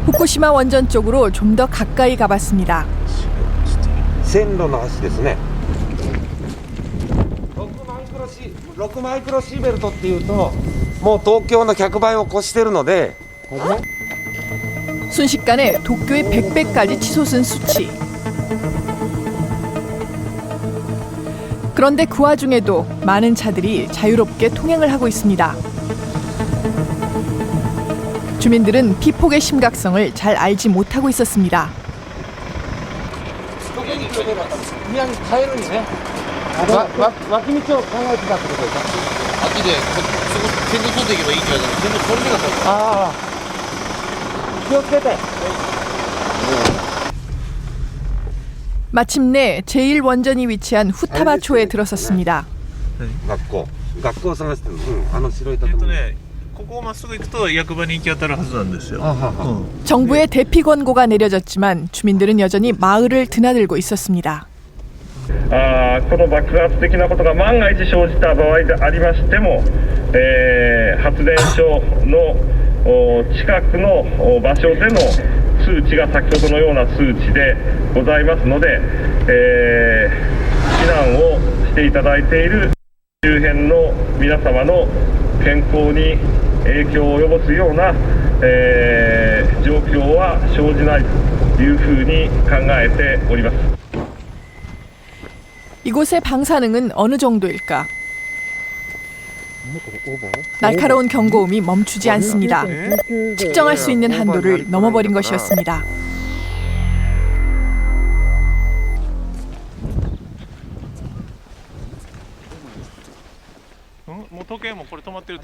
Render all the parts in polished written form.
후쿠시마 원전 쪽으로 좀 더 가까이 가봤습니다. 線路の端ですね。6マイクロシーベルトっていうともう東京の100倍を超してるので 순식간에 도쿄의 100배까지 치솟은 수치. 그런데 그 와중에도 많은 차들이 자유롭게 통행을 하고 있습니다. 주민들은 피폭의 심각성을 잘 알지 못하고 있었습니다. 脇道を考えてたってことですか？秋でそこ線路通っていけばいいんじゃないかな。線路通れなかった。ああ気をつけて。 마침내 제1원전이 위치한 후타바초에 들어섰습니다. 学校を探してる。あの白い建物。ここをまっすぐ行くと役場に行き当たるはずなんですよ。 정부의 대피 권고가 내려졌지만 주민들은 여전히 마을을 드나들고 있었습니다. この爆発的なことが万が一生じた場合でありましても、発電所の近くの場所での数値が先ほどのような数値でございますので、避難をしていただいている周辺の皆様の健康に影響を及ぼすような、状況は生じないというふうに考えております。 이곳의 방사능은 어느 정도일까? 날카로운 경고음이 멈추지 않습니다. 측정할 수 있는 한도를 넘어버린 것이었습니다.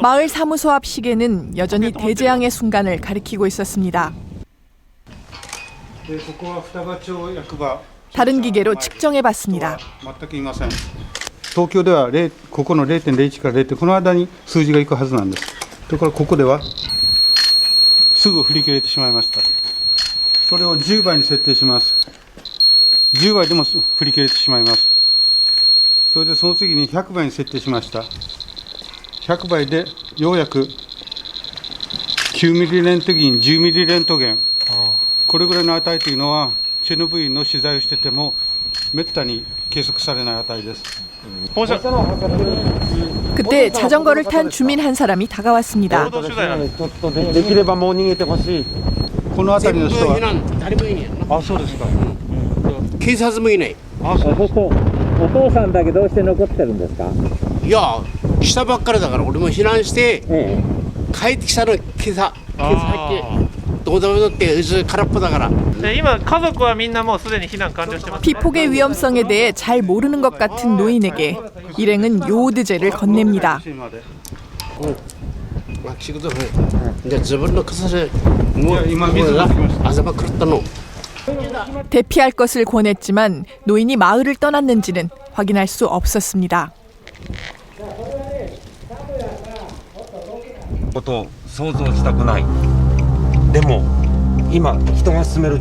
마을 사무소 앞 시계는 여전히 대재앙의 순간을 가리키고 있었습니다. 다른 기계로 측정해봤습니다. 東京ではここの 0.01 から 0. この間に数字がいくはずなんです。だからここではすぐ振り切れてしまいました。それを10倍に設定します。10倍でも振り切れてしまいます。それでその次に100倍に設定しました。100倍でようやく9ミリレントゲン、10ミリレントゲン、これぐらいの値というのはチェルノブイリの取材をしててもめったに計測されない値です。 그때 자전거를 탄 주민 한 사람이 다가왔습니다. できればもう逃げてほしい。この辺りの人は誰もいない。あ、そうですか。警察もいない。あ、そうですか。お父さんだけどうして残ってるんですか？いや、来たばっかりだから俺も避難して、帰ってきたの今朝入ってどうでもよって空っぽだから。 今家族はみんなもうすでに避難完了してます。 피폭의 위험성에 대해 잘 모르는 것 같은 노인에게 일행은 요오드제를 건넵니다. 이제 저번에 그 사실 뭐 아자마 그랬다 너. 대피할 것을 권했지만 노인이 마을을 떠났는지는 확인할 수 없었습니다. ことを想像したくない。でも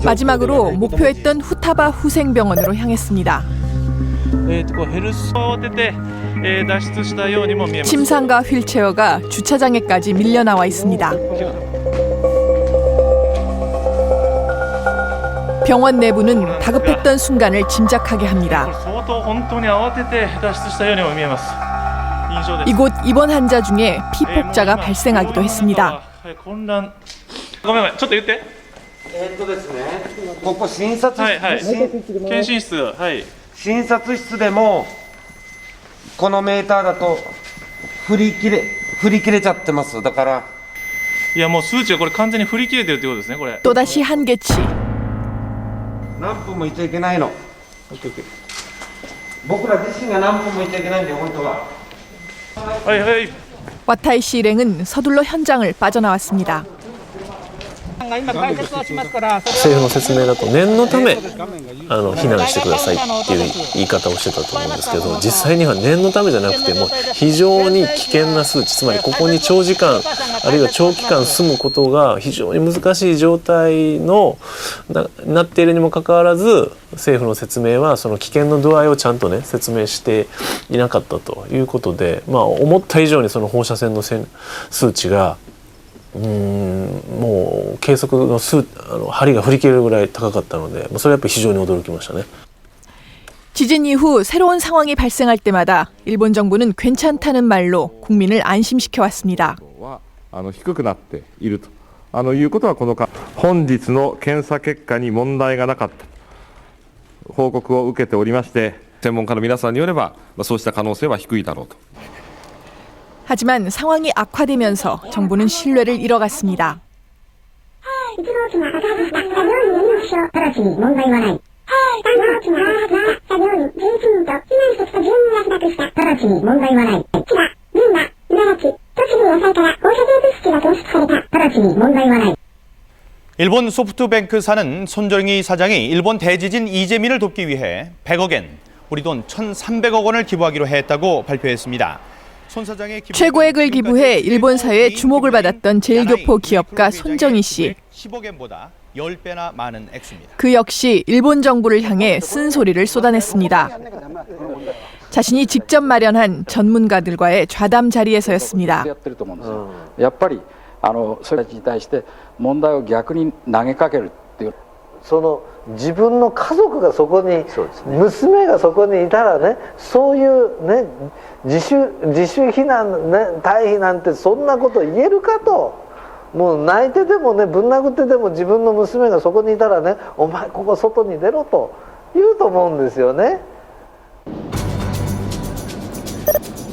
마지막으로 목표했던 후타바 후생병원으로 향했습니다. 침상과 휠체어가 주차장에까지 밀려나와 있습니다. 병원 내부는 다급했던 순간을 짐작하게 합니다. 이곳 입원 환자 중에 피폭자가 발생하기도 했습니다. ですね。ここ診察室、検診室、はい。診察室でもこのメーターだと振り切れちゃってます。だからいやもう数値はこれ完全に振り切れてるってことですねこれ。 또다시 한계치. 何分もいちゃいけないの。僕ら自身が何分もいちゃいけないんだよ本当は。はいはい。 와타이 씨 일행은 서둘러 현장을 빠져나왔습니다. 政府の説明だと念のため避難してくださいっていう言い方をしてたと思うんですけど、実際には念のためじゃなくても非常に危険な数値、つまりここに長時間あるいは長期間住むことが非常に難しい状態のなっているにもかかわらず、政府の説明はその危険の度合いをちゃんとね説明していなかったということで、思った以上にその放射線の数値が計測の針が振り切れるぐらい高かったので、それはやっぱり非常に驚きましたね。 지진 이후 새로운 상황이 발생할 때마다 일본 정부는 괜찮다는 말로 국민을 안심시켜 왔습니다. 低くなっているということはこの本日の検査結果に問題がなかった報告を受けておりまして、専門家の皆さんによればそうした可能性は低いだろうと。 하지만 상황이 악화되면서 정부는 신뢰를 잃어갔습니다. 일본 소프트뱅크사는 손정희 사장이 일본 대지진 이재민을 돕기 위해 100억엔, 우리 돈 1,300억 원을 기부하기로 했다고 발표했습니다. 손 사장의 최고액을 기부해 일본 사회에 주목을 받았던 제일교포 기업가 손정희 씨. 10억엔보다 10배나 많은 액수입니다. 그 역시 일본 정부를 향해 쓴소리를 쏟아냈습니다. 자신이 직접 마련한 전문가들과의 좌담 자리에서였습니다. やっぱりそれに対して問題を逆に投げかけるっていう。その自分の家族がそこに、娘がそこにいたらね、そういうね自主避難ね退避なんてそんなこと言えるかと。もう泣いてでもねぶん殴ってでも自分の娘がそこにいたらね、お前ここ外に出ろと言うと思うんですよね。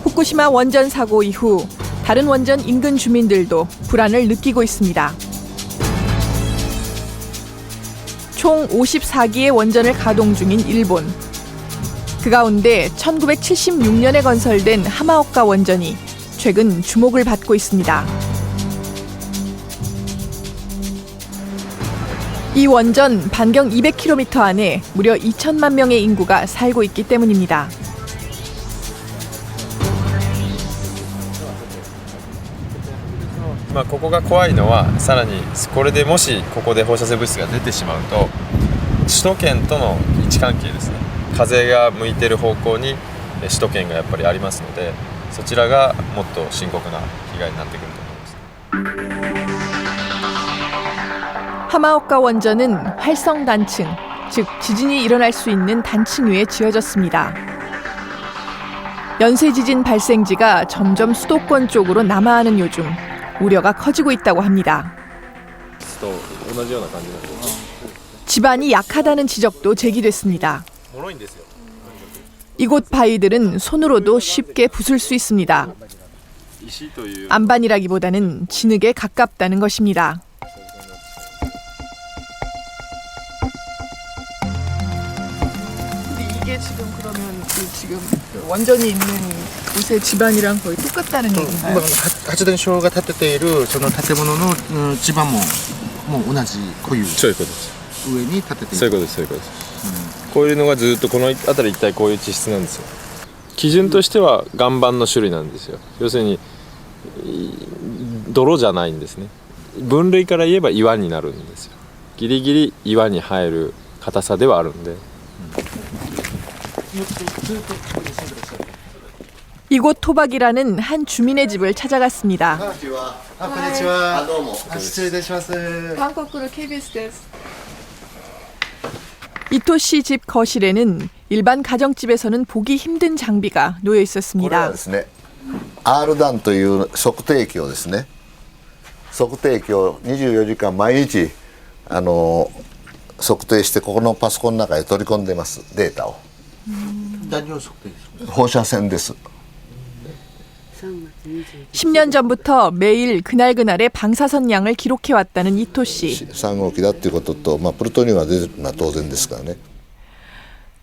후쿠시마 원전 사고 이후 다른 원전 인근 주민들도 불안을 느끼고 있습니다. 총 54기의 원전을 가동 중인 일본. 그 가운데 1976년에 건설된 하마오카 원전이 최근 주목을 받고 있습니다. 이 원전 반경 200km 안에 무려 2천만 명의 인구가 살고 있기 때문입니다. ここが怖いのは、さらにこれでもしここで放射性物質が出てしまうと、首都圏との位置関係ですね。風が向いている方向に首都圏がやっぱりありますので、そちらがもっと深刻な被害になってくると思います。 하마오카 원전은 활성 단층, 즉 지진이 일어날 수 있는 단층 위에 지어졌습니다. 연쇄 지진 발생지가 점점 수도권 쪽으로 남하하는 요즘 우려가 커지고 있다고 합니다. 집안이 약하다는 지적도 제기됐습니다. 이곳 바위들은 손으로도 쉽게 부술 수 있습니다. 안반이라기보다는 진흙에 가깝다는 것입니다. 이게 지금 그러면 지금 원전이 있는 곳의 집안이랑 거의 똑같다는 얘기인가요? 発電所が建てているその建物の地盤も同じこういうそういうことです。上に建てている。そういうことです。そういうことです。こういうのがずっとこの辺り一帯こういう地質なんですよ。基準としては岩盤の種類なんですよ。要するに泥じゃないんですね。分類から言えば岩になるんですよ。ギリギリ岩に入る硬さではあるんで。 이곳 토박이라는 한 주민의 집을 찾아갔습니다. 한국으로 KBSです. 이토 씨 집 거실에는 일반 가정집에서는 보기 힘든 장비가 놓여 있었습니다. R단 という測定器をですね、測定器を24時間毎日測定してここのパソコンの中へ取り込んでますデータを。何を測定ですか？放射線です。 10년 전부터 매일 그날그날의 방사선 양을 기록해왔다는 이토 씨. 3号機だっていうことと、プルトニウムが出るのは当然ですからね。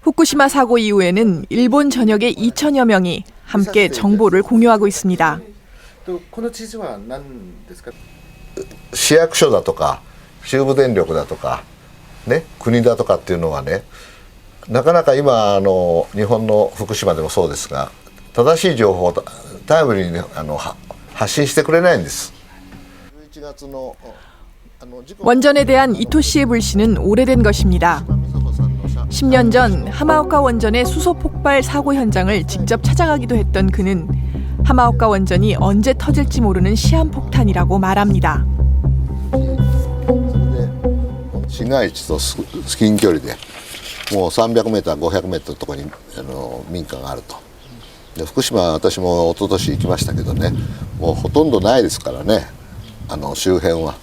후쿠시마 사고 이후에는 일본 전역의 2천여 명이 함께 정보를 공유하고 있습니다. この地図は何ですか？市役所だとか中部電力だとかね、国だとかっていうのはね、なかなか今日本の福島でもそうですが、正しい情報をタイムリーに発信してくれないんです。 원전에 대한 이토 씨의 불신은 오래된 것입니다. 10년 전 하마오카 원전의 수소 폭발 사고 현장을 직접 찾아가기도 했던 그는 하마오카 원전이 언제 터질지 모르는 시한폭탄이라고 말합니다. 市街地と近距離でもう300メーター500メートルとかに民家があると。で福島は私も一昨年行きましたけどね、もうほとんどないですからね、周辺は。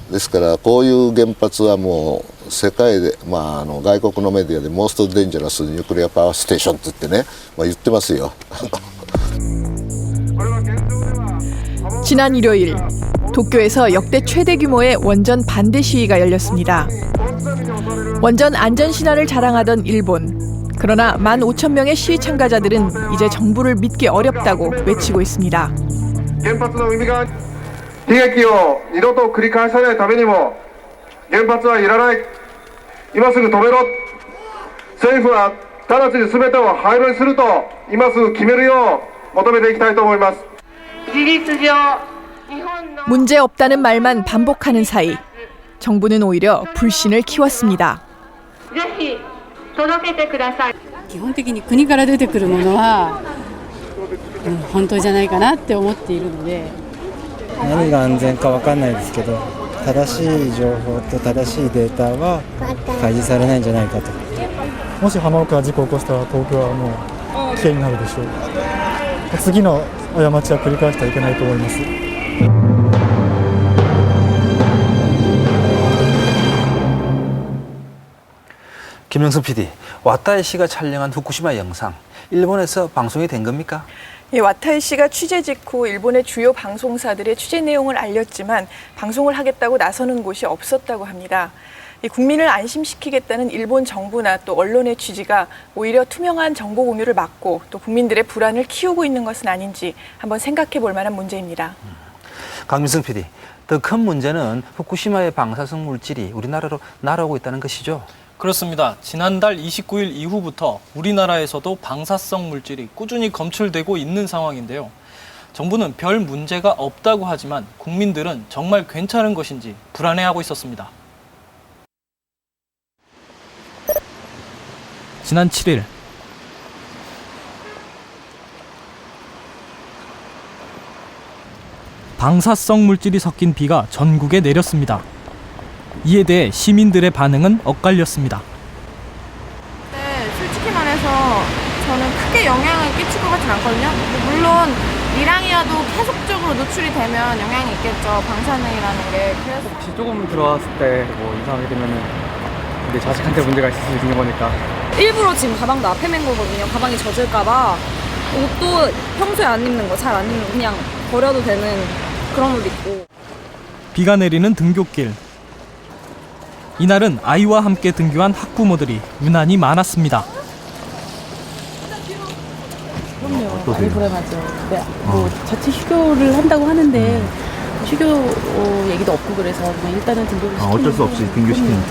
ですからこういう原発はもう世界で、外国のメディアでモーストデンジャラスニュークリアパワーステーションって言ってね、言ってますよ。 지난 일요일 도쿄에서 역대 최대 규모의 원전 반대 시위가 열렸습니다. 원전 안전 신화를 자랑하던 일본. 그러나 15,000명의 시위 참가자들은 이제 정부를 믿기 어렵다고 외치고 있습니다. 原発の海側悲劇を二度と繰り返さないためにも原発はいらない、今すぐ止めろ、政府は直ちに全てを廃炉にすると今すぐ決めるよう求めていきたいと思います。 문제 없다는 말만 반복하는 사이 정부는 오히려 불신을 키웠습니다. 基本的に国から出てくるものは、本当じゃないかなって思っているので、何が安全かわかんないですけど、正しい情報と正しいデータは開示されないんじゃないかと。もし浜岡が事故を起こしたら東京はもう危険になるでしょう。次の過ちは繰り返してはいけないと思います。 김영석 PD, 와타이 씨가 촬영한 후쿠시마 영상, 일본에서 방송이 된 겁니까? 예, 와타이 씨가 취재 직후 일본의 주요 방송사들의 취재 내용을 알렸지만 방송을 하겠다고 나서는 곳이 없었다고 합니다. 국민을 안심시키겠다는 일본 정부나 또 언론의 취지가 오히려 투명한 정보 공유를 막고 또 국민들의 불안을 키우고 있는 것은 아닌지 한번 생각해 볼 만한 문제입니다. 강민성 PD, 더 큰 문제는 후쿠시마의 방사성 물질이 우리나라로 날아오고 있다는 것이죠? 그렇습니다. 지난달 29일 이후부터 우리나라에서도 방사성 물질이 꾸준히 검출되고 있는 상황인데요. 정부는 별 문제가 없다고 하지만 국민들은 정말 괜찮은 것인지 불안해하고 있었습니다. 지난 7일 방사성 물질이 섞인 비가 전국에 내렸습니다. 이에 대해 시민들의 반응은 엇갈렸습니다. 네, 솔직히 말해서 저는 크게 영향을 끼칠 것 같진 않거든요. 물론 밀항이라도 계속적으로 노출이 되면 영향이 있겠죠. 방사능이라는 게. 그래서 혹시 조금 들어왔을 때 뭐 이상하게 되면은 내 자식한테 문제가 있을 수 있는 거니까. 일부러 지금 가방도 앞에 맨 거거든요. 가방이 젖을까봐. 옷도 평소에 안 입는 거, 잘 안 입는 거 그냥 버려도 되는 그런 옷 입고. 비가 내리는 등굣길. 이날은 아이와 함께 등교한 학부모들이 유난히 많았습니다. 그럼요. 많이 불안하죠. 네, 뭐 자체 휴교를 한다고 하는데 휴교 얘기도 없고 그래서 그냥 일단은 등교를 시키는 어쩔 수 없이 등교시키는.